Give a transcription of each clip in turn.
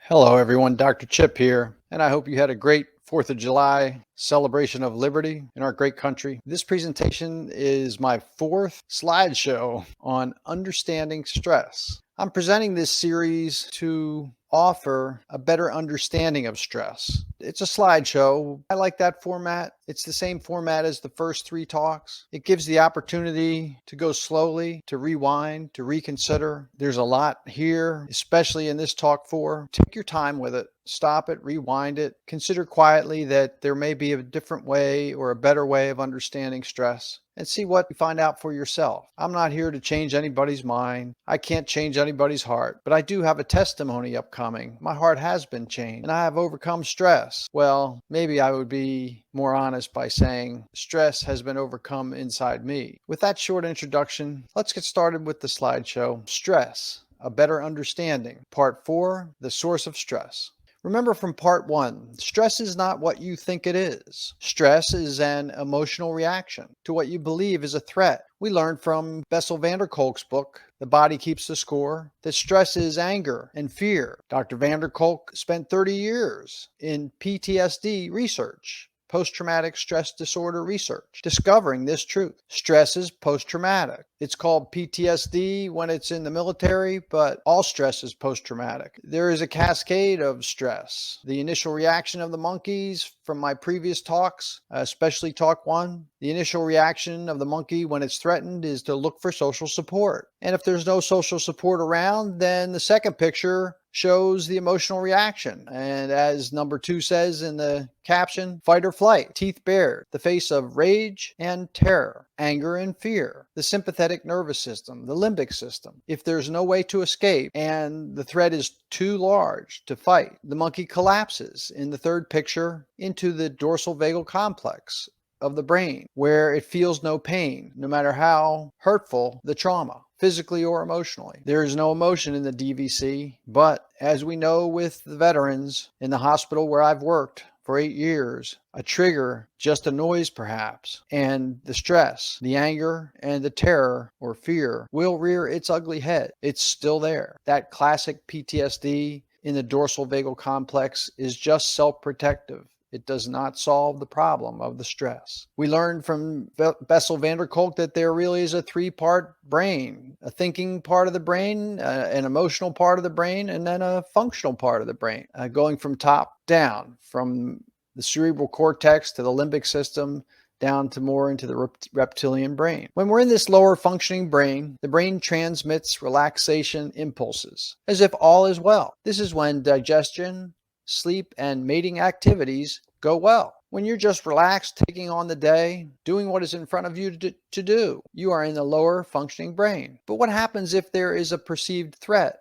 Hello, everyone. Dr. Chip here, and I hope you had a great 4th of July celebration of liberty in our great country. This presentation is my fourth slideshow on understanding stress. I'm presenting this series to offer a better understanding of stress. It's a slideshow. I like that format. It's the same format as the first three talks. It gives the opportunity to go slowly, to rewind, to reconsider. There's a lot here, especially in this talk 4. Take your time with it. Stop it, rewind it. Consider quietly that there may be a different way or a better way of understanding stress, and see what you find out for yourself. I'm not here to change anybody's mind. I can't change anybody's heart, but I do have a testimony upcoming. My heart has been changed, and I have overcome stress. Well, maybe I would be more honest by saying stress has been overcome inside me. With that short introduction, let's get started with the slideshow. Stress, a better understanding. Part 4, the source of stress. Remember from part 1, stress is not what you think it is. Stress is an emotional reaction to what you believe is a threat. We learned from Bessel van der Kolk's book, The Body Keeps the Score, that stress is anger and fear. Dr. van der Kolk spent 30 years in PTSD research, post-traumatic stress disorder research, discovering this truth. Stress is post-traumatic. It's called PTSD when it's in the military, but all stress is post-traumatic. There is a cascade of stress. The initial reaction of the monkeys from my previous talks, especially talk 1, the initial reaction of the monkey when it's threatened is to look for social support. And if there's no social support around, then the second picture shows the emotional reaction. And as number 2 says in the caption, fight or flight, teeth bared, the face of rage and terror, anger and fear, the sympathetic nervous system, the limbic system. If there's no way to escape and the threat is too large to fight, the monkey collapses in the third picture into the dorsal vagal complex of the brain, where it feels no pain, no matter how hurtful the trauma, physically or emotionally. There is no emotion in the DVC, but as we know with the veterans in the hospital where I've worked for 8 years, a trigger, just a noise perhaps, and the stress, the anger, and the terror or fear will rear its ugly head. It's still there. That classic PTSD in the dorsal vagal complex is just self-protective. It does not solve the problem of the stress. We learned from Bessel van der Kolk that there really is a 3-part brain, a thinking part of the brain, an emotional part of the brain, and then a functional part of the brain, going from top down, from the cerebral cortex to the limbic system, down to more into the reptilian brain. When we're in this lower functioning brain, the brain transmits relaxation impulses, as if all is well. This is when digestion, sleep, and mating activities go well. When you're just relaxed, taking on the day, doing what is in front of you to do, you are in the lower functioning brain. But what happens if there is a perceived threat?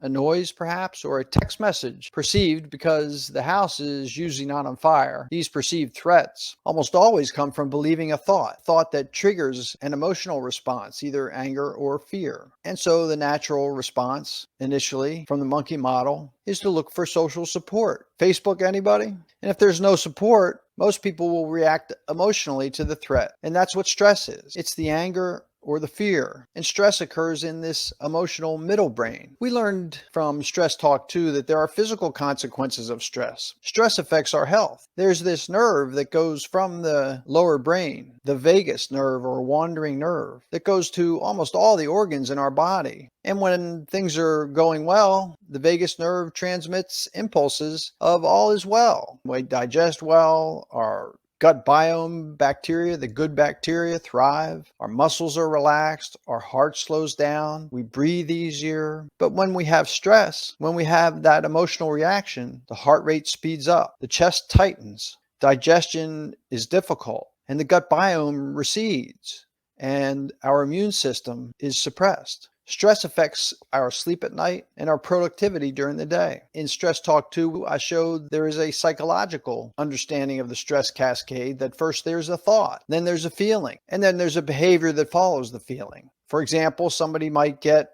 A noise perhaps, or a text message perceived because the house is usually not on fire. These perceived threats almost always come from believing a thought that triggers an emotional response, either anger or fear. And so the natural response initially from the monkey model is to look for social support. Facebook, anybody? And if there's no support, most people will react emotionally to the threat. And that's what stress is. It's the anger or the fear. And stress occurs in this emotional middle brain. We learned from Stress Talk 2 that there are physical consequences of stress. Stress affects our health. There's this nerve that goes from the lower brain, the vagus nerve or wandering nerve, that goes to almost all the organs in our body. And when things are going well, the vagus nerve transmits impulses of all is well. We digest well, our gut biome bacteria, the good bacteria, thrive. Our muscles are relaxed. Our heart slows down. We breathe easier. But when we have stress, when we have that emotional reaction, the heart rate speeds up. The chest tightens. Digestion is difficult. And the gut biome recedes. And our immune system is suppressed. Stress affects our sleep at night and our productivity during the day. In Stress Talk 2, I showed there is a psychological understanding of the stress cascade, that first there's a thought, then there's a feeling, and then there's a behavior that follows the feeling. For example, somebody might get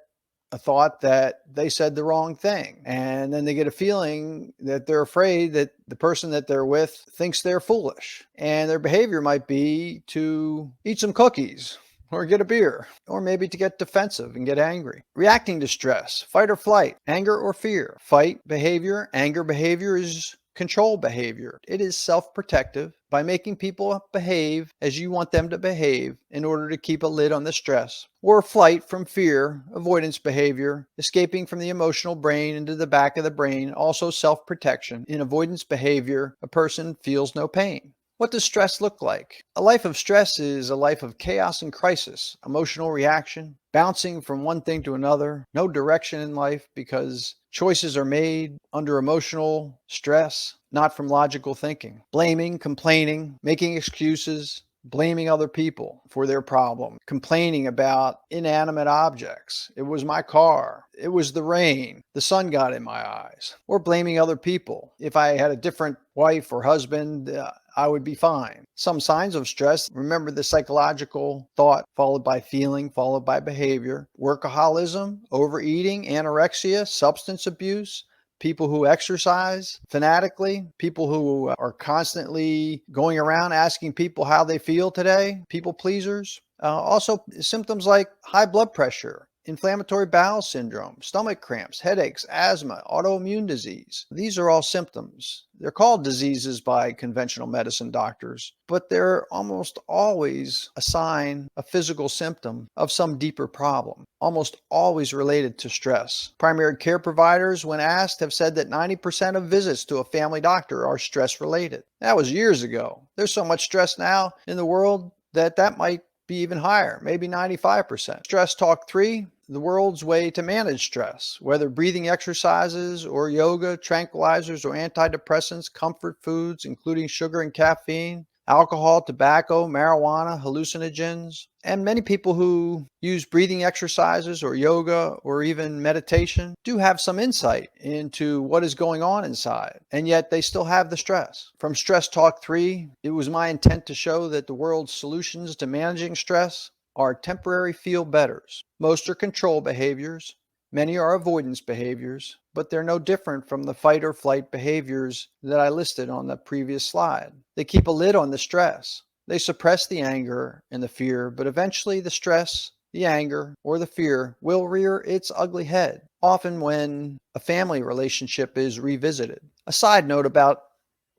a thought that they said the wrong thing, and then they get a feeling that they're afraid that the person that they're with thinks they're foolish, and their behavior might be to eat some cookies or get a beer, or maybe to get defensive and get angry. Reacting to stress, fight or flight, anger or fear. Fight behavior, anger behavior is control behavior. It is self-protective by making people behave as you want them to behave in order to keep a lid on the stress. Or flight from fear, avoidance behavior, escaping from the emotional brain into the back of the brain, also self-protection. In avoidance behavior, a person feels no pain. What does stress look like? A life of stress is a life of chaos and crisis, emotional reaction, bouncing from one thing to another, no direction in life because choices are made under emotional stress, not from logical thinking. Blaming, complaining, making excuses, blaming other people for their problem, complaining about inanimate objects. It was my car. It was the rain. The sun got in my eyes. Or blaming other people. If I had a different wife or husband, I would be fine. Some signs of stress, remember the psychological thought followed by feeling, followed by behavior. Workaholism, overeating, anorexia, substance abuse, people who exercise fanatically, people who are constantly going around asking people how they feel today, people pleasers. Also, symptoms like high blood pressure, inflammatory bowel syndrome, stomach cramps, headaches, asthma, autoimmune disease. These are all symptoms. They're called diseases by conventional medicine doctors, but they're almost always a sign, a physical symptom of some deeper problem, almost always related to stress. Primary care providers, when asked, have said that 90% of visits to a family doctor are stress related. That was years ago. There's so much stress now in the world that might be even higher, maybe 95%. Stress Talk 3, the world's way to manage stress, whether breathing exercises or yoga, tranquilizers or antidepressants, comfort foods, including sugar and caffeine, alcohol, tobacco, marijuana, hallucinogens. And many people who use breathing exercises or yoga or even meditation do have some insight into what is going on inside, and yet they still have the stress. From Stress Talk 3, it was my intent to show that the world's solutions to managing stress are temporary feel-betters. Most are control behaviors. Many are avoidance behaviors, but they're no different from the fight or flight behaviors that I listed on the previous slide. They keep a lid on the stress. They suppress the anger and the fear, but eventually the stress, the anger, or the fear will rear its ugly head, often when a family relationship is revisited. A side note about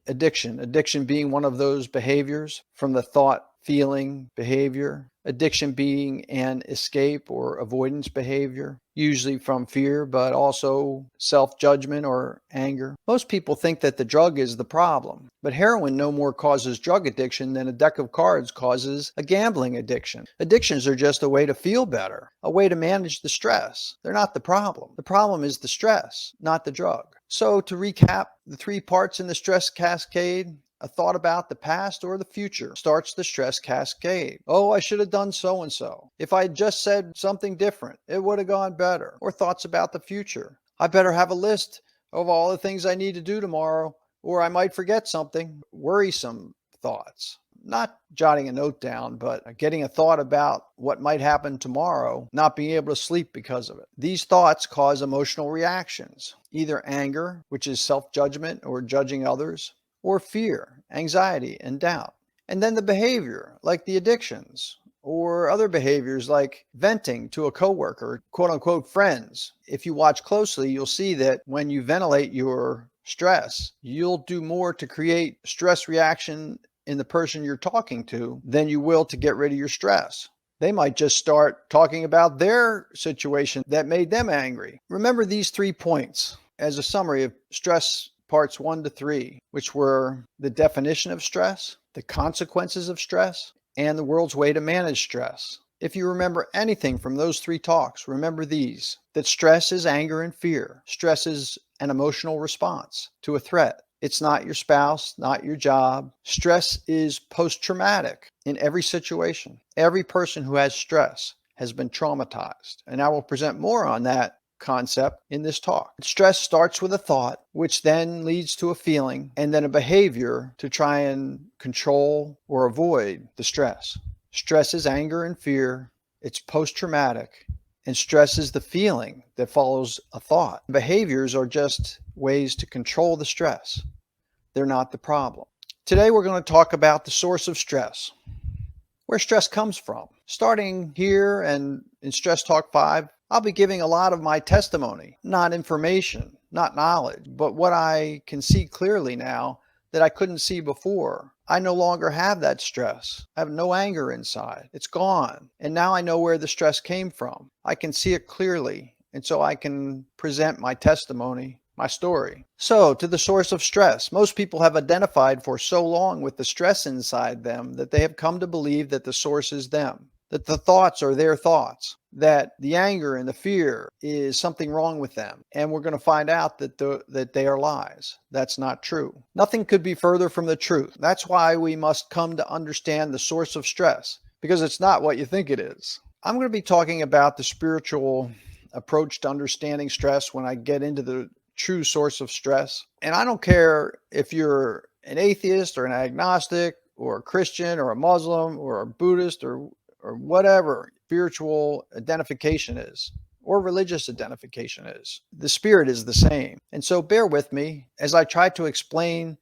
addiction being one of those behaviors from the thought, feeling, behavior. Addiction being an escape or avoidance behavior, usually from fear, but also self-judgment or anger. Most people think that the drug is the problem, but heroin no more causes drug addiction than a deck of cards causes a gambling addiction. Addictions are just a way to feel better, a way to manage the stress. They're not the problem. The problem is the stress, not the drug. So to recap the three parts in the stress cascade, a thought about the past or the future starts the stress cascade. Oh, I should have done so and so. If I had just said something different, it would have gone better. Or thoughts about the future. I better have a list of all the things I need to do tomorrow, or I might forget something. Worrisome thoughts. Not jotting a note down, but getting a thought about what might happen tomorrow, not being able to sleep because of it. These thoughts cause emotional reactions, either anger, which is self-judgment or judging others, or fear, anxiety, and doubt. And then the behavior, like the addictions, or other behaviors like venting to a coworker, quote unquote friends. If you watch closely, you'll see that when you ventilate your stress, you'll do more to create stress reaction in the person you're talking to than you will to get rid of your stress. They might just start talking about their situation that made them angry. Remember these 3 points as a summary of stress parts 1 to 3, which were the definition of stress, the consequences of stress, and the world's way to manage stress. If you remember anything from those 3 talks, remember these: that stress is anger and fear. Stress is an emotional response to a threat. It's not your spouse, not your job. Stress is post-traumatic in every situation. Every person who has stress has been traumatized. And I will present more on that concept in this talk. Stress starts with a thought, which then leads to a feeling, and then a behavior to try and control or avoid the stress. Stress is anger and fear. It's post-traumatic. And stress is the feeling that follows a thought. Behaviors are just ways to control the stress. They're not the problem. Today we're going to talk about the source of stress. where stress comes from. Starting here and in Stress Talk 5, I'll be giving a lot of my testimony, not information, not knowledge, but what I can see clearly now that I couldn't see before. I no longer have that stress. I have no anger inside. It's gone. And now I know where the stress came from. I can see it clearly. And so I can present my testimony, my story. So, to the source of stress. Most people have identified for so long with the stress inside them that they have come to believe that the source is them, that the thoughts are their thoughts, that the anger and the fear is something wrong with them. And we're going to find out that they are lies. That's not true. Nothing could be further from the truth. That's why we must come to understand the source of stress, because it's not what you think it is. I'm going to be talking about the spiritual approach to understanding stress when I get into the true source of stress. And I don't care if you're an atheist or an agnostic or a Christian or a Muslim or a Buddhist or whatever spiritual identification is or religious identification is. The spirit is the same. And so bear with me as I try to explain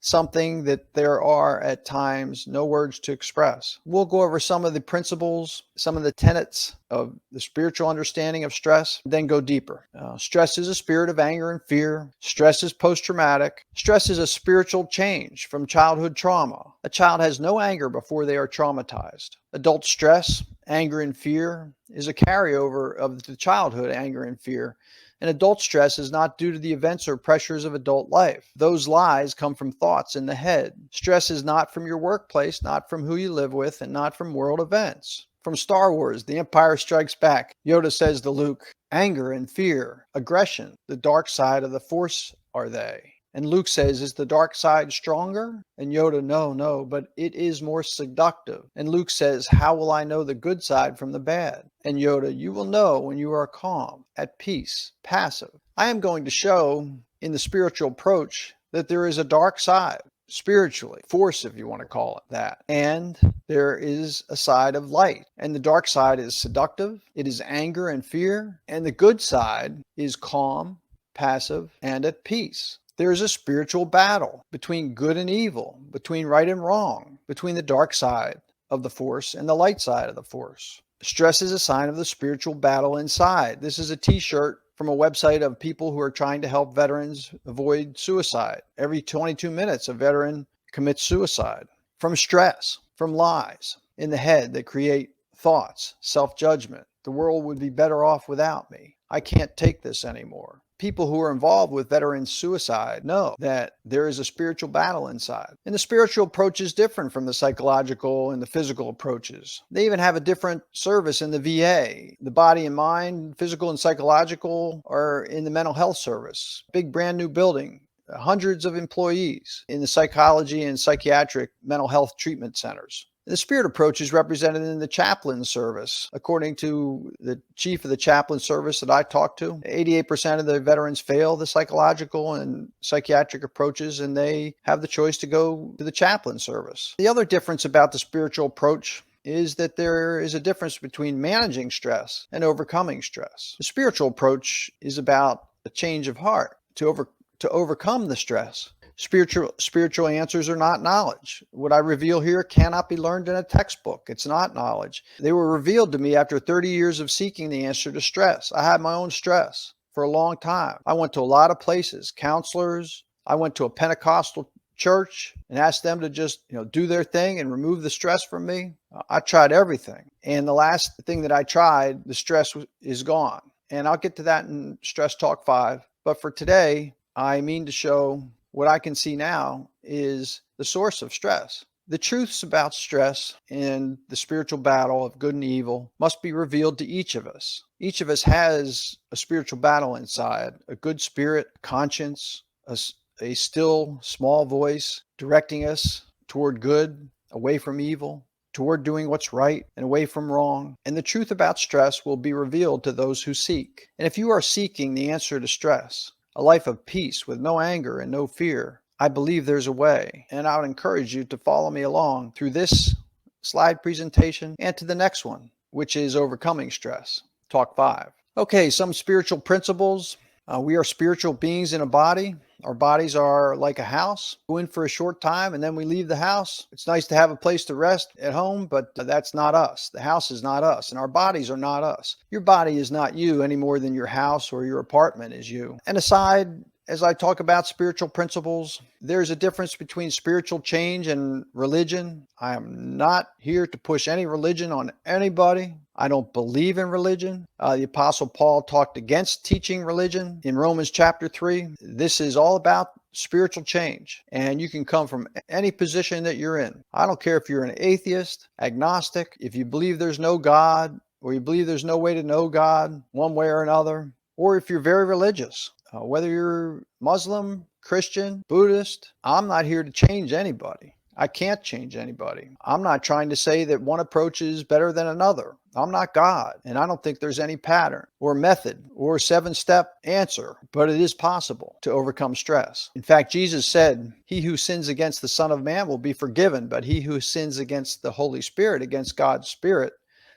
something that there are at times no words to express. We'll go over some of the principles, some of the tenets of the spiritual understanding of stress, then go deeper. Stress is a spirit of anger and fear. Stress is post-traumatic. Stress is a spiritual change from childhood trauma. A child has no anger before they are traumatized. Adult stress, anger and fear is a carryover of the childhood anger and fear. And adult stress is not due to the events or pressures of adult life. Those lies come from thoughts in the head. Stress is not from your workplace, not from who you live with, and not from world events. From Star Wars, The Empire Strikes Back, Yoda says to Luke, anger and fear, aggression, the dark side of the Force are they. And Luke says, is the dark side stronger? And Yoda, no, but it is more seductive. And Luke says, how will I know the good side from the bad? And Yoda, you will know when you are calm, at peace, passive. I am going to show in the spiritual approach that there is a dark side, spiritually, force if you want to call it that. And there is a side of light. And the dark side is seductive, it is anger and fear. And the good side is calm, passive, and at peace. There is a spiritual battle between good and evil, between right and wrong, between the dark side of the Force and the light side of the Force. Stress is a sign of the spiritual battle inside. This is a t-shirt from a website of people who are trying to help veterans avoid suicide. Every 22 minutes, a veteran commits suicide from stress, from lies in the head that create thoughts, self-judgment. The world would be better off without me. I can't take this anymore. People who are involved with veteran suicide know that there is a spiritual battle inside. And the spiritual approach is different from the psychological and the physical approaches. They even have a different service in the VA. The body and mind, physical and psychological, are in the mental health service. Big brand new building. Hundreds of employees in the psychology and psychiatric mental health treatment centers. The spirit approach is represented in the chaplain service. According to the chief of the chaplain service that I talked to, 88% of the veterans fail the psychological and psychiatric approaches, and they have the choice to go to the chaplain service. The other difference about the spiritual approach is that there is a difference between managing stress and overcoming stress. The spiritual approach is about a change of heart to overcome the stress. Spiritual answers are not knowledge. What I reveal here cannot be learned in a textbook. It's not knowledge. They were revealed to me after 30 years of seeking the answer to stress. I had my own stress for a long time. I went to a lot of places, counselors. I went to a Pentecostal church and asked them to just, do their thing and remove the stress from me. I tried everything. And the last thing that I tried, the stress is gone. And I'll get to that in Stress Talk 5. But for today, I mean to show what I can see now is the source of stress. The truths about stress and the spiritual battle of good and evil must be revealed to each of us. Each of us has a spiritual battle inside, a good spirit, conscience, a still small voice directing us toward good, away from evil, toward doing what's right and away from wrong. And the truth about stress will be revealed to those who seek. And if you are seeking the answer to stress, a life of peace with no anger and no fear, I believe there's a way. And I would encourage you to follow me along through this slide presentation and to the next one, which is Overcoming Stress, Talk 5. Okay, some spiritual principles. We are spiritual beings in a body. Our bodies are like a house. Go in for a short time and then we leave the house. It's nice to have a place to rest at home, but that's not us. The house is not us, and our bodies are not us. Your body is not you any more than your house or your apartment is you. And aside, as I talk about spiritual principles, there's a difference between spiritual change and religion. I am not here to push any religion on anybody. I don't believe in religion. The Apostle Paul talked against teaching religion in Romans chapter 3. This is all about spiritual change, and you can come from any position that you're in. I don't care if you're an atheist, agnostic, if you believe there's no God, or you believe there's no way to know God one way or another, or if you're very religious. Whether you're Muslim, Christian, Buddhist, I'm not here to change anybody. I can't change anybody. I'm not trying to say that one approach is better than another. I'm not God, and I don't think there's any pattern or method or 7-step answer, but it is possible to overcome stress. In fact, Jesus said, "He who sins against the Son of Man will be forgiven, but he who sins against the Holy Spirit, against God's Spirit,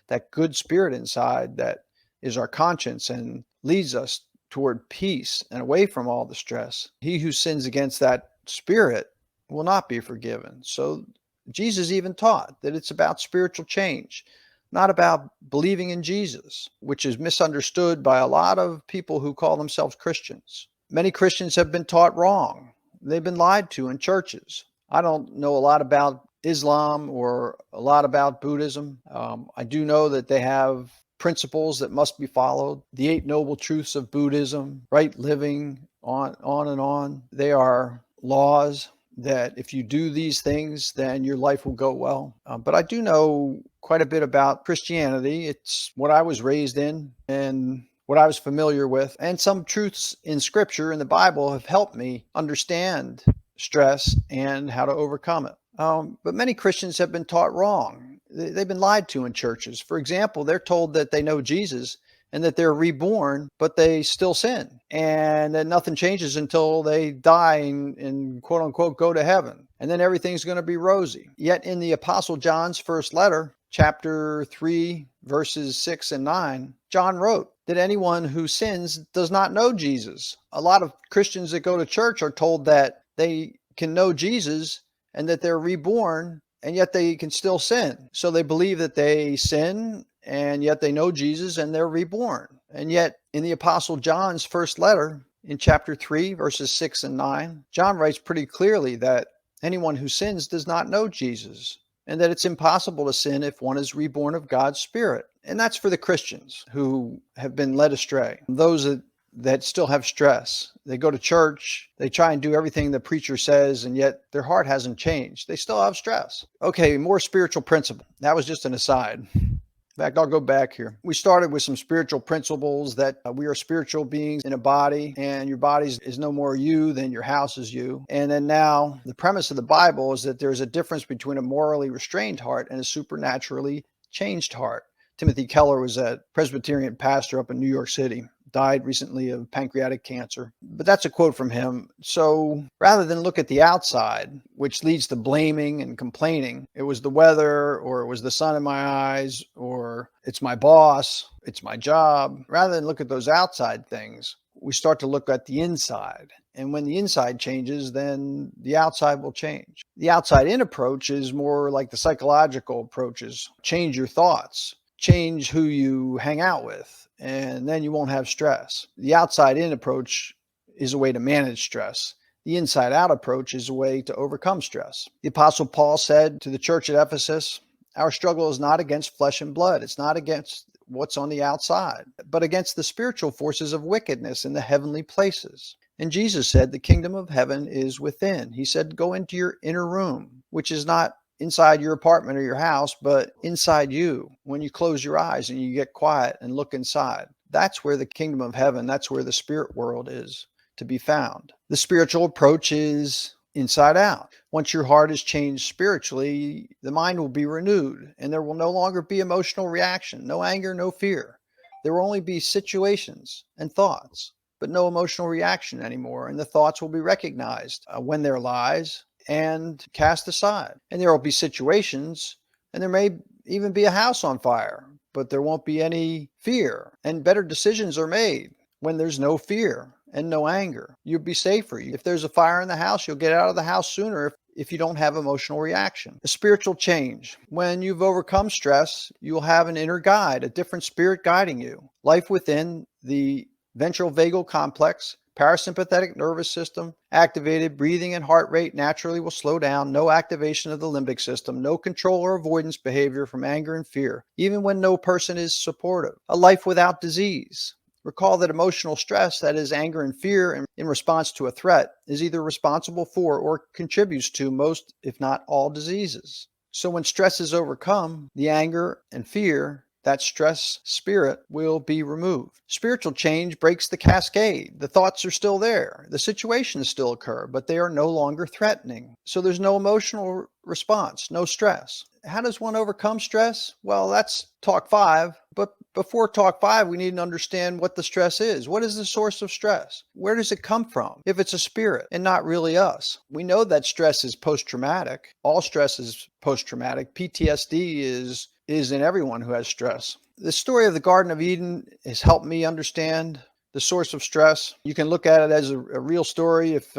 that good spirit inside that is our conscience and leads us toward peace and away from all the stress, he who sins against that spirit will not be forgiven." So Jesus even taught that it's about spiritual change, not about believing in Jesus, which is misunderstood by a lot of people who call themselves Christians. Many Christians have been taught wrong. They've been lied to in churches. I don't know a lot about Islam or a lot about Buddhism. I do know that they have principles that must be followed. The 8 Noble Truths of Buddhism, right living, on and on. They are laws that if you do these things, then your life will go well. But I do know quite a bit about Christianity. It's what I was raised in and what I was familiar with. And some truths in Scripture, in the Bible, have helped me understand stress and how to overcome it. But many Christians have been taught wrong. They've been lied to in churches. For example, they're told that they know Jesus and that they're reborn, but they still sin, and that nothing changes until they die and quote unquote go to heaven. And then everything's going to be rosy. Yet in the Apostle John's first letter, chapter 3, verses 6 and 9, John wrote that anyone who sins does not know Jesus. A lot of Christians that go to church are told that they can know Jesus and that they're reborn, and yet they can still sin. So they believe that they sin, and yet they know Jesus and they're reborn. And yet in the Apostle John's first letter, in chapter 3, verses 6 and 9, John writes pretty clearly that anyone who sins does not know Jesus, and that it's impossible to sin if one is reborn of God's Spirit. And that's for the Christians who have been led astray. Those that still have stress. They go to church, they try and do everything the preacher says, and yet their heart hasn't changed. They still have stress. Okay, more spiritual principle. That was just an aside. In fact, I'll go back here. We started with some spiritual principles that we are spiritual beings in a body, and your body is no more you than your house is you. And then now the premise of the Bible is that there's a difference between a morally restrained heart and a supernaturally changed heart. Timothy Keller was a Presbyterian pastor up in New York City. Died recently of pancreatic cancer. But that's a quote from him. So rather than look at the outside, which leads to blaming and complaining, it was the weather, or it was the sun in my eyes, or it's my boss, it's my job. Rather than look at those outside things, we start to look at the inside. And when the inside changes, then the outside will change. The outside in approach is more like the psychological approaches. Change your thoughts, change who you hang out with, and then you won't have stress. The outside in approach is a way to manage stress. The inside out approach is a way to overcome stress. The Apostle Paul said to the church at Ephesus, our struggle is not against flesh and blood. It's not against what's on the outside, but against the spiritual forces of wickedness in the heavenly places. And Jesus said the kingdom of heaven is within. He said, go into your inner room, which is not inside your apartment or your house, but inside you. When you close your eyes and you get quiet and look inside, that's where the kingdom of heaven, that's where the spirit world is to be found. The spiritual approach is inside out. Once your heart is changed spiritually, the mind will be renewed, and there will no longer be emotional reaction, no anger, no fear. There will only be situations and thoughts, but no emotional reaction anymore. And the thoughts will be recognized when they're lies and cast aside. And there will be situations, and there may even be a house on fire, but there won't be any fear. And better decisions are made when there's no fear and no anger. You'll be safer. If there's a fire in the house, you'll get out of the house sooner if you don't have emotional reaction. A spiritual change. When you've overcome stress, you'll have an inner guide, a different spirit guiding you. Life within the ventral vagal complex, parasympathetic nervous system activated, breathing and heart rate naturally will slow down, no activation of the limbic system, no control or avoidance behavior from anger and fear, even when no person is supportive. A life without disease. Recall that emotional stress, that is anger and fear in response to a threat, is either responsible for or contributes to most, if not all, diseases. So when stress is overcome, the anger and fear, that stress spirit, will be removed. Spiritual change breaks the cascade. The thoughts are still there. The situations still occur, but they are no longer threatening. So there's no emotional response, no stress. How does one overcome stress? Well, that's talk 5. But before talk 5, we need to understand what the stress is. What is the source of stress? Where does it come from? If it's a spirit and not really us. We know that stress is post-traumatic. All stress is post-traumatic. PTSD is in everyone who has stress. The story of the Garden of Eden has helped me understand the source of stress. You can look at it as a real story if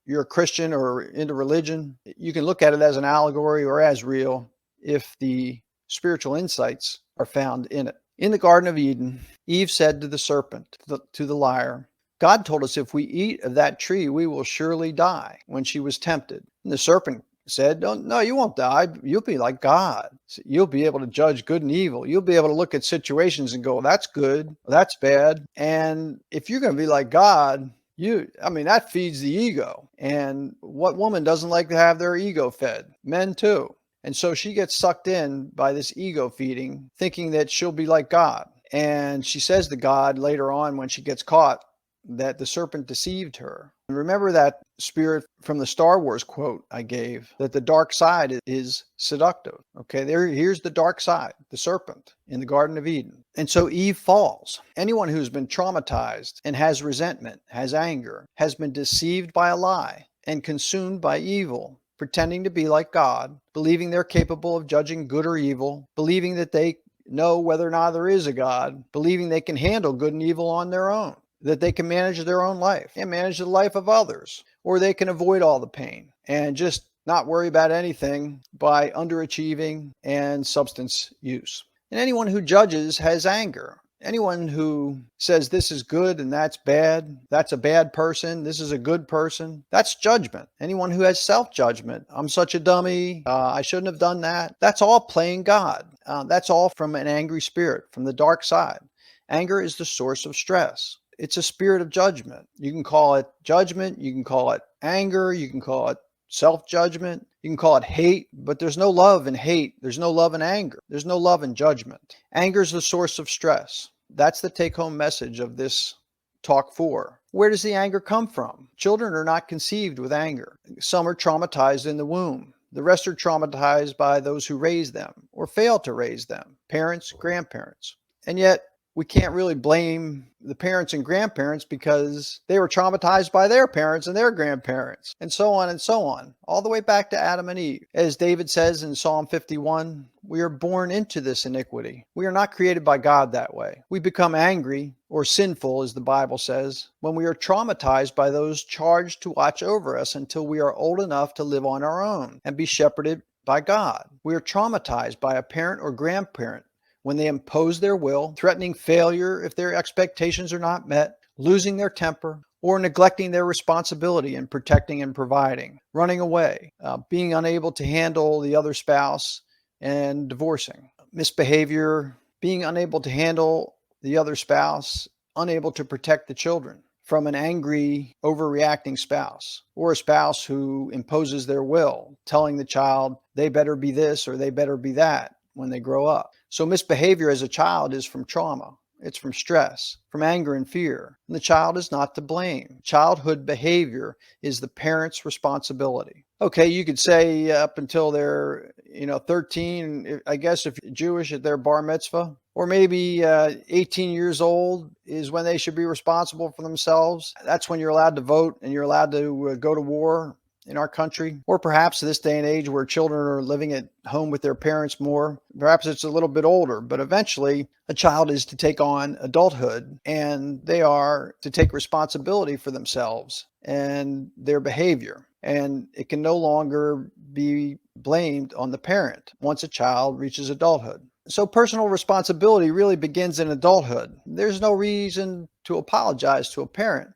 you're a Christian or into religion. You can look at it as an allegory or as real if the spiritual insights are found in it. In the Garden of Eden, Eve said to the serpent, to the liar, God told us if we eat of that tree, we will surely die, when she was tempted. And the serpent said, no, you won't die. You'll be like God. You'll be able to judge good and evil. You'll be able to look at situations and go, that's good, that's bad. And if you're going to be like God, that feeds the ego. And what woman doesn't like to have their ego fed? Men too. And so she gets sucked in by this ego feeding, thinking that she'll be like God. And she says to God later on when she gets caught that the serpent deceived her. And remember that spirit from the Star Wars quote I gave, that the dark side is seductive. Okay, here's the dark side, the serpent in the Garden of Eden. And so Eve falls. Anyone who's been traumatized and has resentment, has anger, has been deceived by a lie and consumed by evil, pretending to be like God, believing they're capable of judging good or evil, believing that they know whether or not there is a God, believing they can handle good and evil on their own, that they can manage their own life and manage the life of others, or they can avoid all the pain and just not worry about anything by underachieving and substance use. And anyone who judges has anger. Anyone who says this is good and that's bad, that's a bad person, this is a good person, that's judgment. Anyone who has self-judgment, I'm such a dummy, I shouldn't have done that, that's all playing God. That's all from an angry spirit, from the dark side. Anger is the source of stress. It's a spirit of judgment. You can call it judgment, you can call it anger, you can call it self-judgment, you can call it hate, but there's no love in hate. There's no love in anger. There's no love in judgment. Anger is the source of stress. That's the take-home message of this talk 4. Where does the anger come from? Children are not conceived with anger. Some are traumatized in the womb. The rest are traumatized by those who raise them or fail to raise them, parents, grandparents. And yet, we can't really blame the parents and grandparents because they were traumatized by their parents and their grandparents, and so on, all the way back to Adam and Eve. As David says in Psalm 51, we are born into this iniquity. We are not created by God that way. We become angry or sinful, as the Bible says, when we are traumatized by those charged to watch over us until we are old enough to live on our own and be shepherded by God. We are traumatized by a parent or grandparent when they impose their will, threatening failure if their expectations are not met, losing their temper, or neglecting their responsibility in protecting and providing, running away, being unable to handle the other spouse, and divorcing. Misbehavior, being unable to handle the other spouse, unable to protect the children from an angry, overreacting spouse, or a spouse who imposes their will, telling the child they better be this or they better be that when they grow up. So misbehavior as a child is from trauma. It's from stress, from anger and fear. And the child is not to blame. Childhood behavior is the parent's responsibility. Okay, you could say up until they're 13, I guess if you're Jewish at their bar mitzvah, or maybe 18 years old is when they should be responsible for themselves. That's when you're allowed to vote and you're allowed to go to war in our country, or perhaps this day and age where children are living at home with their parents more. Perhaps it's a little bit older, but eventually a child is to take on adulthood and they are to take responsibility for themselves and their behavior. And it can no longer be blamed on the parent once a child reaches adulthood. So personal responsibility really begins in adulthood. There's no reason to apologize to a parent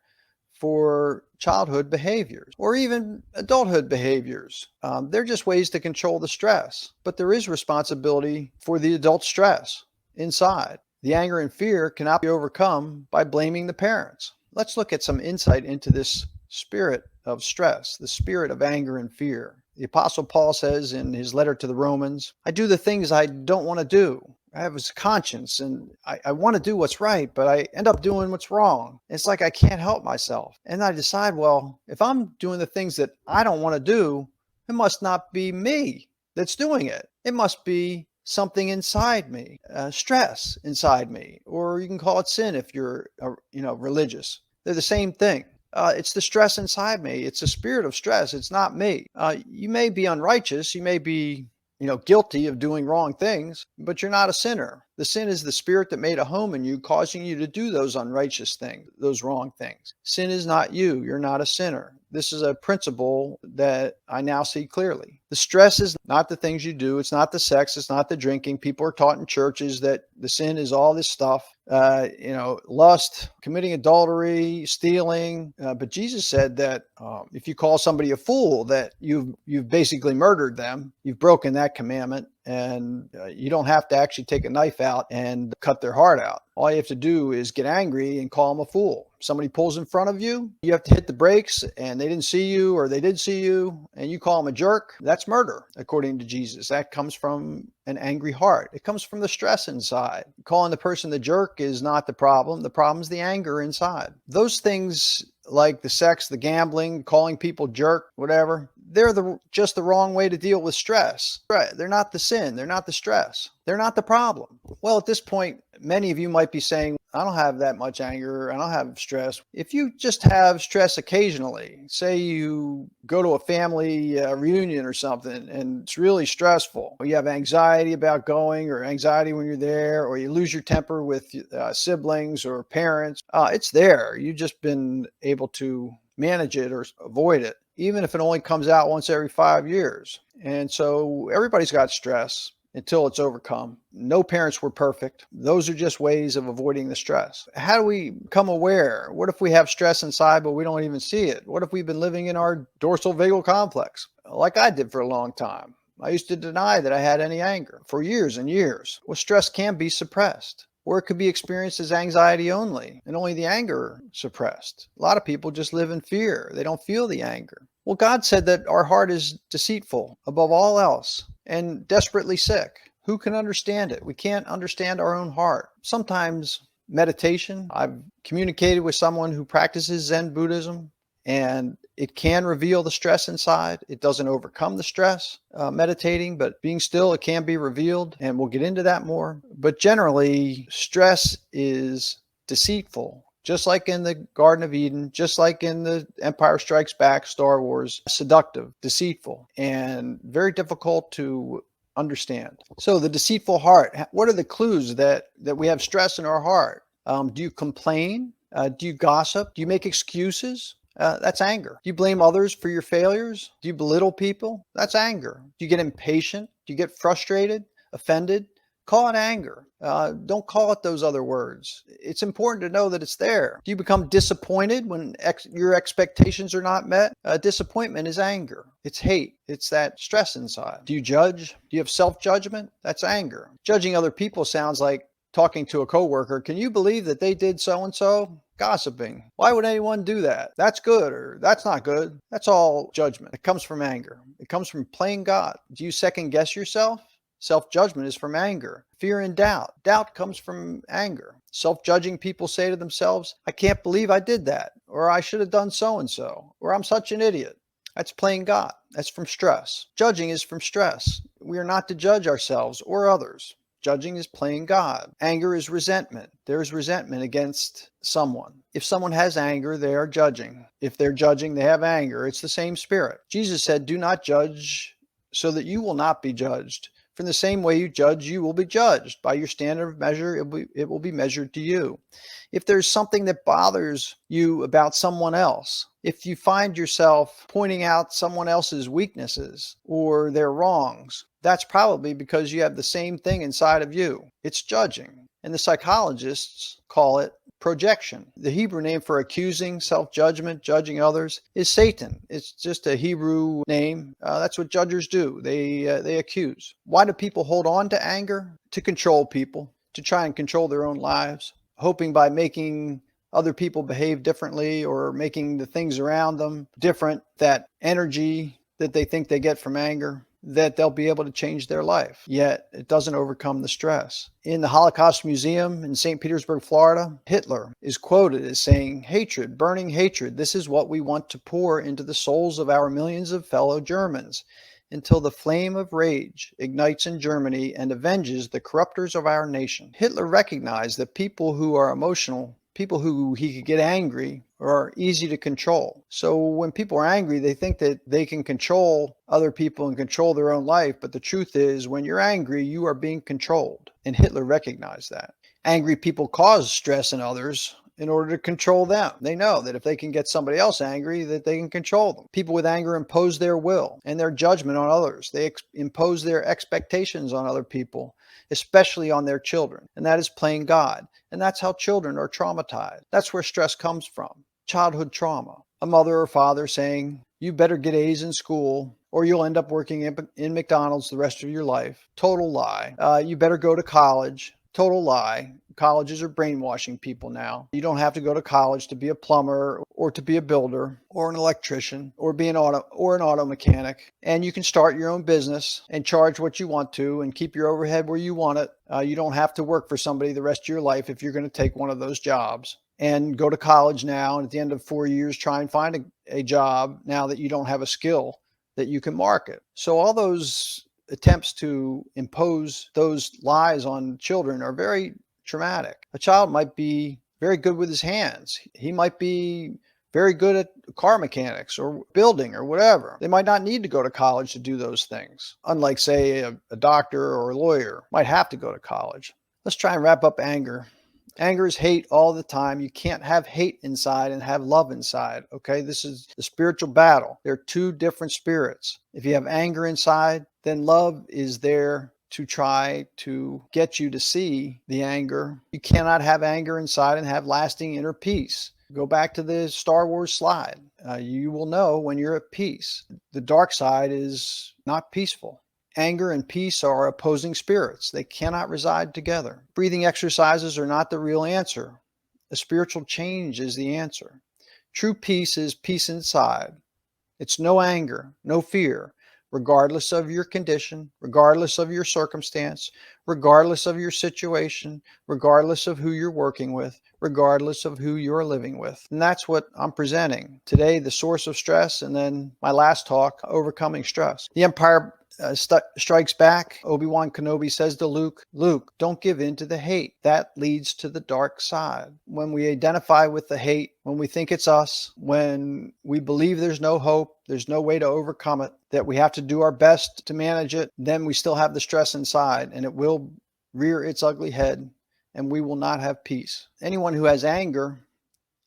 for childhood behaviors or even adulthood behaviors. They're just ways to control the stress, but there is responsibility for the adult stress inside. The anger and fear cannot be overcome by blaming the parents. Let's look at some insight into this spirit of stress, the spirit of anger and fear. The Apostle Paul says in his letter to the Romans, I do the things I don't want to do. I have a conscience and I want to do what's right, but I end up doing what's wrong. It's like I can't help myself. And I decide, well, if I'm doing the things that I don't want to do, it must not be me that's doing it. It must be something inside me, stress inside me, or you can call it sin if you're, religious. They're the same thing. It's the stress inside me. It's a spirit of stress. It's not me. You may be unrighteous. You may be, guilty of doing wrong things, but you're not a sinner. The sin is the spirit that made a home in you, causing you to do those unrighteous things, those wrong things. Sin is not you. You're not a sinner. This is a principle that I now see clearly. The stress is not the things you do. It's not the sex. It's not the drinking. People are taught in churches that the sin is all this stuff, lust, committing adultery, stealing. But Jesus said that if you call somebody a fool, that you've basically murdered them. You've broken that commandment. And you don't have to actually take a knife out and cut their heart out. All you have to do is get angry and call them a fool. Somebody pulls in front of you, you have to hit the brakes and they didn't see you or they did see you and you call them a jerk. That's murder, according to Jesus. That comes from an angry heart. It comes from the stress inside. Calling the person the jerk is not the problem. The problem is the anger inside. Those things like the sex, the gambling, calling people jerk, whatever, they're just the wrong way to deal with stress. Right? They're not the sin. They're not the stress. They're not the problem. Well, at this point, many of you might be saying, I don't have that much anger. I don't have stress. If you just have stress occasionally, say you go to a family reunion or something and it's really stressful, or you have anxiety about going or anxiety when you're there, or you lose your temper with siblings or parents, it's there. You've just been able to manage it or avoid it, even if it only comes out once every 5 years. And so everybody's got stress until it's overcome. No parents were perfect. Those are just ways of avoiding the stress. How do we become aware? What if we have stress inside, but we don't even see it? What if we've been living in our dorsal vagal complex, like I did for a long time? I used to deny that I had any anger for years and years. Well, stress can be suppressed, or it could be experienced as anxiety only, and only the anger suppressed. A lot of people just live in fear. They don't feel the anger. Well, God said that our heart is deceitful above all else and desperately sick. Who can understand it? We can't understand our own heart. Sometimes meditation, I've communicated with someone who practices Zen Buddhism, and it can reveal the stress inside. It doesn't overcome the stress, meditating, but being still, it can be revealed, and we'll get into that more. But generally, stress is deceitful. Just like in the Garden of Eden, just like in the Empire Strikes Back, Star Wars, seductive, deceitful, and very difficult to understand. So the deceitful heart, what are the clues that we have stress in our heart? Do you complain? Do you gossip? Do you make excuses? That's anger. Do you blame others for your failures? Do you belittle people? That's anger. Do you get impatient? Do you get frustrated, offended? Call it anger. Don't call it those other words. It's important to know that it's there. Do you become disappointed when your expectations are not met? Disappointment is anger. It's hate. It's that stress inside. Do you judge? Do you have self-judgment? That's anger. Judging other people sounds like talking to a coworker. Can you believe that they did so-and-so? Gossiping. Why would anyone do that? That's good or that's not good. That's all judgment. It comes from anger. It comes from playing God. Do you second guess yourself? Self-judgment is from anger. Fear and doubt. Doubt comes from anger. Self-judging people say to themselves, I can't believe I did that, or I should have done so-and-so, or I'm such an idiot. That's playing God. That's from stress. Judging is from stress. We are not to judge ourselves or others. Judging is playing God. Anger is resentment. There's resentment against someone. If someone has anger, they are judging. If they're judging, they have anger. It's the same spirit. Jesus said, do not judge so that you will not be judged. For in the same way you judge, you will be judged. By your standard of measure, it will be measured to you. If there's something that bothers you about someone else, if you find yourself pointing out someone else's weaknesses or their wrongs, that's probably because you have the same thing inside of you. It's judging. And the psychologists call it projection. The Hebrew name for accusing, self-judgment, judging others is Satan. It's just a Hebrew name. That's what judges do. They accuse. Why do people hold on to anger? To control people, to try and control their own lives, hoping by making other people behave differently or making the things around them different, that energy that they think they get from anger, that they'll be able to change their life. Yet it doesn't overcome the stress. In the Holocaust Museum in St. Petersburg, Florida, Hitler is quoted as saying, hatred, burning hatred, this is what we want to pour into the souls of our millions of fellow Germans until the flame of rage ignites in Germany and avenges the corruptors of our nation. Hitler recognized that people who are emotional, people who he could get angry, are easy to control. So when people are angry, they think that they can control other people and control their own life. But the truth is, when you're angry, you are being controlled. And Hitler recognized that. Angry people cause stress in others in order to control them. They know that if they can get somebody else angry, that they can control them. People with anger impose their will and their judgment on others. They impose their expectations on other people, especially on their children. And that is playing God. And that's how children are traumatized. That's where stress comes from. Childhood trauma. A mother or father saying, you better get A's in school or you'll end up working in McDonald's the rest of your life. Total lie. You better go to college. Total lie. Colleges are brainwashing people now. You don't have to go to college to be a plumber or to be a builder or an electrician or be an auto mechanic. And you can start your own business and charge what you want to and keep your overhead where you want it. You don't have to work for somebody the rest of your life if you're going to take one of those jobs. And go to college now, and at the end of 4 years, try and find a job now that you don't have a skill that you can market. So all those attempts to impose those lies on children are very traumatic. A child might be very good with his hands. He might be very good at car mechanics or building or whatever. They might not need to go to college to do those things. Unlike, say, a doctor or a lawyer might have to go to college. Let's try and wrap up anger. Anger is hate all the time. You can't have hate inside and have love inside. Okay, this is the spiritual battle. They're two different spirits. If you have anger inside, then love is there to try to get you to see the anger. You cannot have anger inside and have lasting inner peace. Go back to the Star Wars slide. You will know when you're at peace. The dark side is not peaceful. Anger and peace are opposing spirits. They cannot reside together. Breathing exercises are not the real answer. A spiritual change is the answer. True peace is peace inside. It's no anger, no fear, regardless of your condition, regardless of your circumstance, regardless of your situation, regardless of who you're working with, regardless of who you're living with. And that's what I'm presenting today, the source of stress, and then my last talk, overcoming stress. The Empire Strikes Back. Obi-Wan Kenobi says to Luke, Luke, don't give in to the hate. That leads to the dark side. When we identify with the hate, when we think it's us, when we believe there's no hope, there's no way to overcome it, that we have to do our best to manage it, then we still have the stress inside and it will rear its ugly head and we will not have peace. Anyone who has anger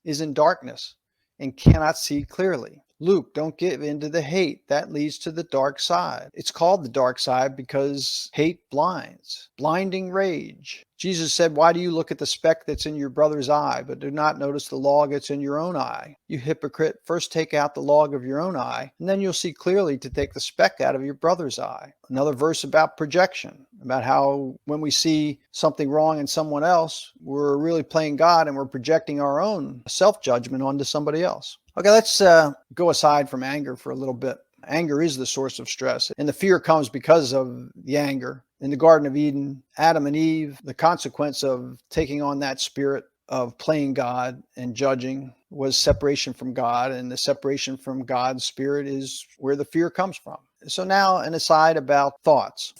is in darkness and cannot see clearly. Luke, don't give in to the hate. That leads to the dark side. It's called the dark side because hate blinds. Blinding rage. Jesus said, why do you look at the speck that's in your brother's eye, but do not notice the log that's in your own eye? You hypocrite, first take out the log of your own eye, and then you'll see clearly to take the speck out of your brother's eye. Another verse about projection, about how when we see something wrong in someone else, we're really playing God and we're projecting our own self-judgment onto somebody else. Okay, let's go aside from anger for a little bit. Anger is the source of stress, and the fear comes because of the anger. In the Garden of Eden, Adam and Eve, the consequence of taking on that spirit of playing God and judging was separation from God, and the separation from God's spirit is where the fear comes from. So now an aside about thoughts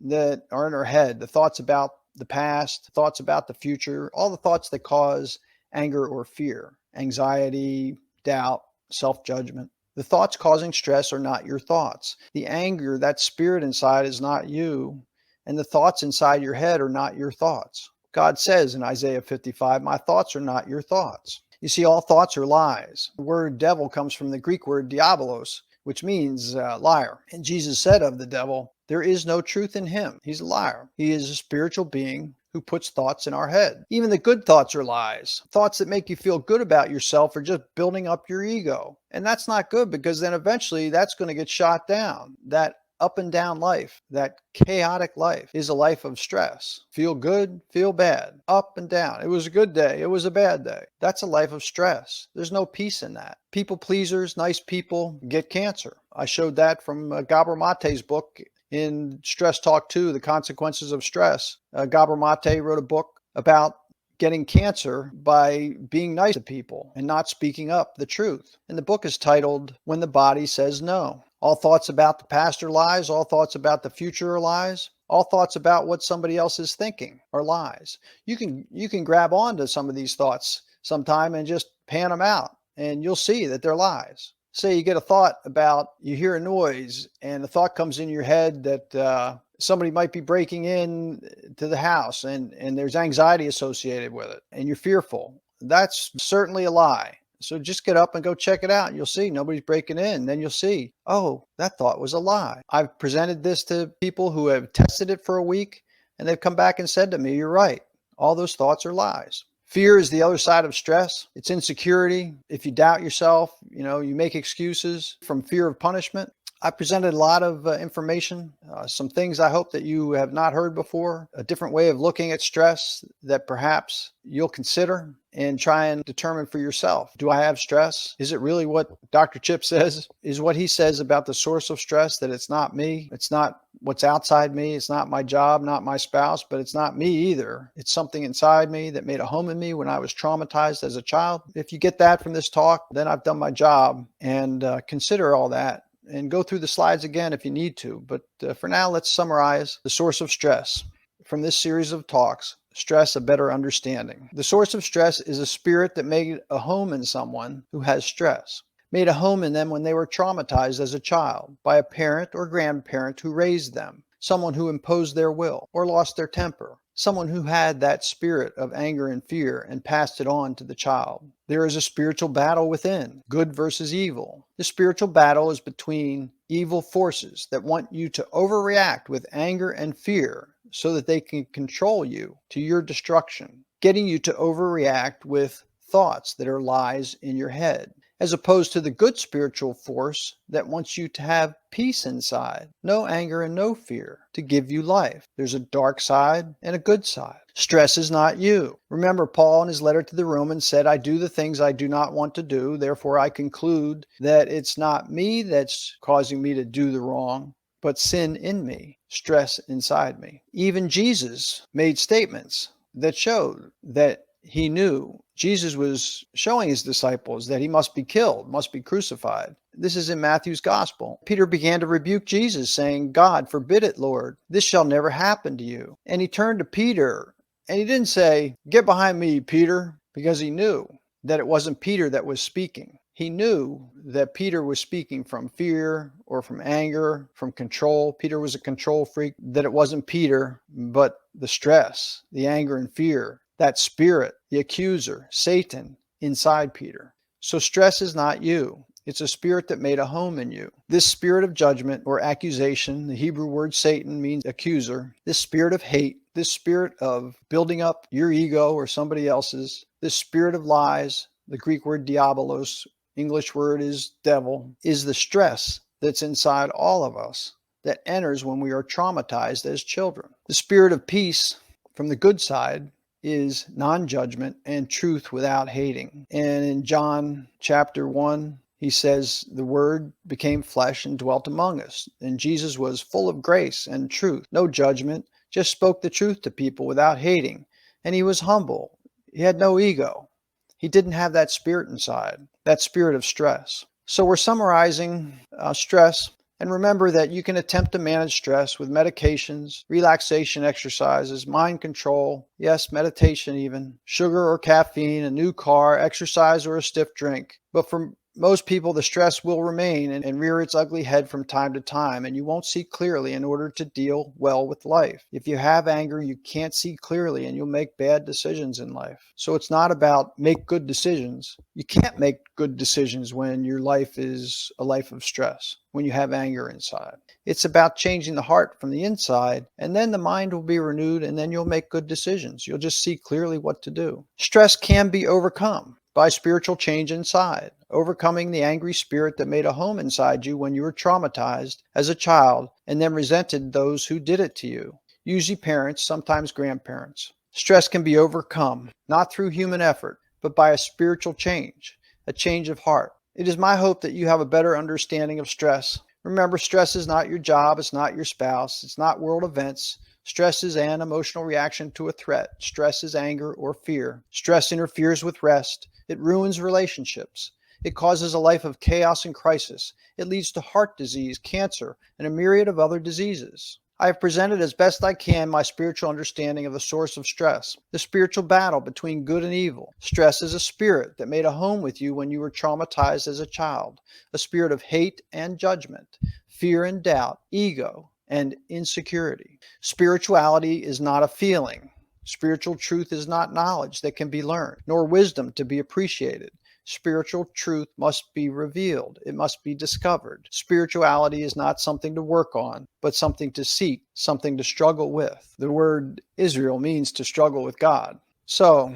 that are in our head, the thoughts about the past, thoughts about the future, all the thoughts that cause anger or fear, anxiety, doubt, self-judgment. The thoughts causing stress are not your thoughts. The anger, that spirit inside, is not you, and the thoughts inside your head are not your thoughts. God says in Isaiah 55, "My thoughts are not your thoughts." You see, all thoughts are lies. The word devil comes from the Greek word diabolos, which means liar. And Jesus said of the devil, "There is no truth in him. He's a liar. He is a spiritual being who puts thoughts in our head." Even the good thoughts are lies. Thoughts that make you feel good about yourself are just building up your ego. And that's not good, because then eventually that's going to get shot down. That up and down life, that chaotic life, is a life of stress. Feel good, feel bad, up and down. It was a good day, it was a bad day. That's a life of stress. There's no peace in that. People pleasers, nice people, get cancer. I showed that from Gabor Mate's book in Stress Talk 2, The Consequences of Stress. Gabor Mate wrote a book about getting cancer by being nice to people and not speaking up the truth. And the book is titled When the Body Says No. All thoughts about the past are lies. All thoughts about the future are lies. All thoughts about what somebody else is thinking are lies. You can grab onto some of these thoughts sometime and just pan them out, and you'll see that they're lies. Say you get a thought about, you hear a noise, and the thought comes in your head that somebody might be breaking in to the house, and there's anxiety associated with it, and you're fearful. That's certainly a lie. So just get up and go check it out, and you'll see nobody's breaking in. Then you'll see, oh, that thought was a lie. I've presented this to people who have tested it for a week, and they've come back and said to me, "You're right. All those thoughts are lies." Fear is the other side of stress. It's insecurity. If you doubt yourself, you make excuses from fear of punishment. I presented a lot of information, some things I hope that you have not heard before, a different way of looking at stress that perhaps you'll consider and try and determine for yourself. Do I have stress? Is it really what Dr. Chip says? Is what he says about the source of stress that it's not me? It's not what's outside me. It's not my job, not my spouse, but it's not me either. It's something inside me that made a home in me when I was traumatized as a child. If you get that from this talk, then I've done my job. And consider all that. And go through the slides again if you need to. But for now, let's summarize the source of stress from this series of talks, Stress, a Better Understanding. The source of stress is a spirit that made a home in someone who has stress, made a home in them when they were traumatized as a child by a parent or grandparent who raised them, someone who imposed their will or lost their temper, someone who had that spirit of anger and fear and passed it on to the child. There is a spiritual battle within, good versus evil. The spiritual battle is between evil forces that want you to overreact with anger and fear so that they can control you to your destruction, getting you to overreact with thoughts that are lies in your head, as opposed to the good spiritual force that wants you to have peace inside, no anger and no fear, to give you life. There's a dark side and a good side. Stress is not you. Remember, Paul in his letter to the Romans said, "I do the things I do not want to do. Therefore, I conclude that it's not me that's causing me to do the wrong, but sin in me, stress inside me." Even Jesus made statements that showed that he knew. Jesus was showing his disciples that he must be killed, must be crucified. This is in Matthew's gospel. Peter began to rebuke Jesus, saying, "God forbid it, Lord. This shall never happen to you." And he turned to Peter, and he didn't say, "Get behind me, Peter," because he knew that it wasn't Peter that was speaking. He knew that Peter was speaking from fear or from anger, from control. Peter was a control freak, that it wasn't Peter, but the stress, the anger and fear, that spirit, the accuser, Satan, inside Peter. So stress is not you. It's a spirit that made a home in you. This spirit of judgment or accusation, the Hebrew word Satan means accuser, this spirit of hate, this spirit of building up your ego or somebody else's, this spirit of lies, the Greek word diabolos, English word is devil, is the stress that's inside all of us that enters when we are traumatized as children. The spirit of peace from the good side is non-judgment and truth without hating. And in John chapter 1, he says, "The Word became flesh and dwelt among us." And Jesus was full of grace and truth, no judgment, just spoke the truth to people without hating. And he was humble. He had no ego. He didn't have that spirit inside, that spirit of stress. So we're summarizing stress And remember that you can attempt to manage stress with medications, relaxation exercises, mind control, yes, meditation even, sugar or caffeine, a new car, exercise, or a stiff drink. But for most people, the stress will remain and rear its ugly head from time to time, and you won't see clearly in order to deal well with life. If you have anger, you can't see clearly and you'll make bad decisions in life. So it's not about make good decisions. You can't make good decisions when your life is a life of stress, when you have anger inside. It's about changing the heart from the inside, and then the mind will be renewed, and then you'll make good decisions. You'll just see clearly what to do. Stress can be overcome by spiritual change inside, overcoming the angry spirit that made a home inside you when you were traumatized as a child and then resented those who did it to you, usually parents, sometimes grandparents. Stress can be overcome, not through human effort, but by a spiritual change, a change of heart. It is my hope that you have a better understanding of stress. Remember, stress is not your job, it's not your spouse, it's not world events. Stress is an emotional reaction to a threat. Stress is anger or fear. Stress interferes with rest. It ruins relationships. It causes a life of chaos and crisis. It leads to heart disease, cancer, and a myriad of other diseases. I have presented as best I can my spiritual understanding of the source of stress, the spiritual battle between good and evil. Stress is a spirit that made a home with you when you were traumatized as a child, a spirit of hate and judgment, fear and doubt, ego, and insecurity. Spirituality is not a feeling. Spiritual truth is not knowledge that can be learned, nor wisdom to be appreciated. Spiritual truth must be revealed. It must be discovered. Spirituality is not something to work on, but something to seek, something to struggle with. The word Israel means to struggle with God. So,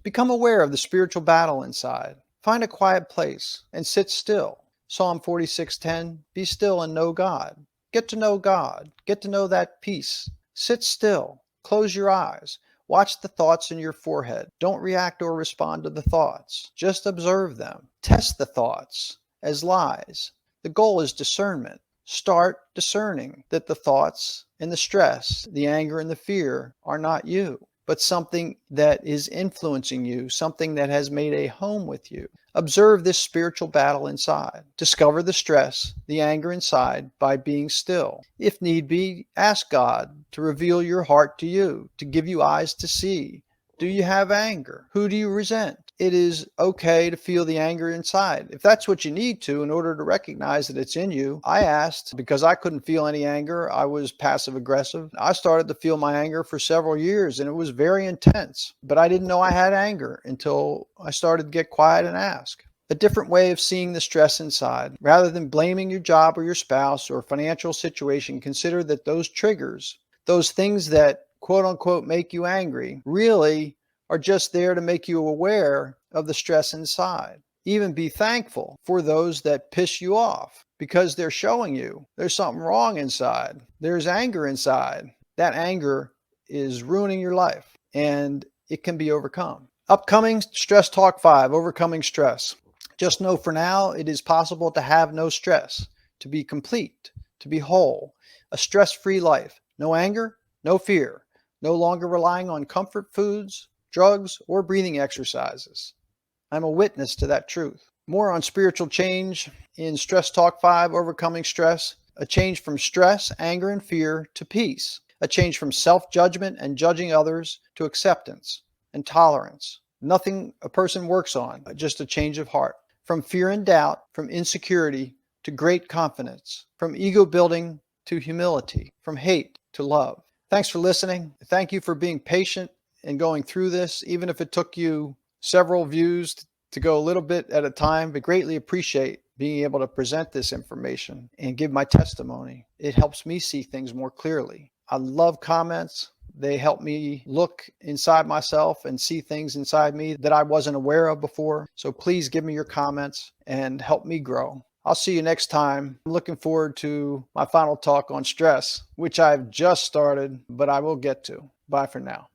become aware of the spiritual battle inside. Find a quiet place and sit still. Psalm 46:10, be still and know God. Get to know God. Get to know that peace. Sit still. Close your eyes. Watch the thoughts in your forehead. Don't react or respond to the thoughts. Just observe them. Test the thoughts as lies. The goal is discernment. Start discerning that the thoughts and the stress, the anger and the fear are not you, but something that is influencing you, something that has made a home with you. Observe this spiritual battle inside. Discover the stress, the anger inside by being still. If need be, ask God to reveal your heart to you, to give you eyes to see. Do you have anger? Who do you resent? It is okay to feel the anger inside. If that's what you need to in order to recognize that it's in you. I asked because I couldn't feel any anger. I was passive aggressive. I started to feel my anger for several years and it was very intense, but I didn't know I had anger until I started to get quiet and ask. A different way of seeing the stress inside. Rather than blaming your job or your spouse or financial situation, consider that those triggers, those things that quote unquote make you angry, really are just there to make you aware of the stress inside. Even be thankful for those that piss you off because they're showing you there's something wrong inside. There's anger inside. That anger is ruining your life and it can be overcome. Upcoming Stress Talk 5, Overcoming Stress. Just know for now it is possible to have no stress, to be complete, to be whole, a stress-free life. No anger, no fear, no longer relying on comfort foods, drugs, or breathing exercises. I'm a witness to that truth. More on spiritual change in Stress Talk 5, Overcoming Stress. A change from stress, anger, and fear to peace. A change from self-judgment and judging others to acceptance and tolerance. Nothing a person works on, just a change of heart. From fear and doubt, from insecurity to great confidence. From ego building to humility. From hate to love. Thanks for listening. Thank you for being patient and going through this, even if it took you several views to go a little bit at a time, but greatly appreciate being able to present this information and give my testimony. It helps me see things more clearly. I love comments. They help me look inside myself and see things inside me that I wasn't aware of before. So please give me your comments and help me grow. I'll see you next time. I'm looking forward to my final talk on stress, which I've just started, but I will get to. Bye for now.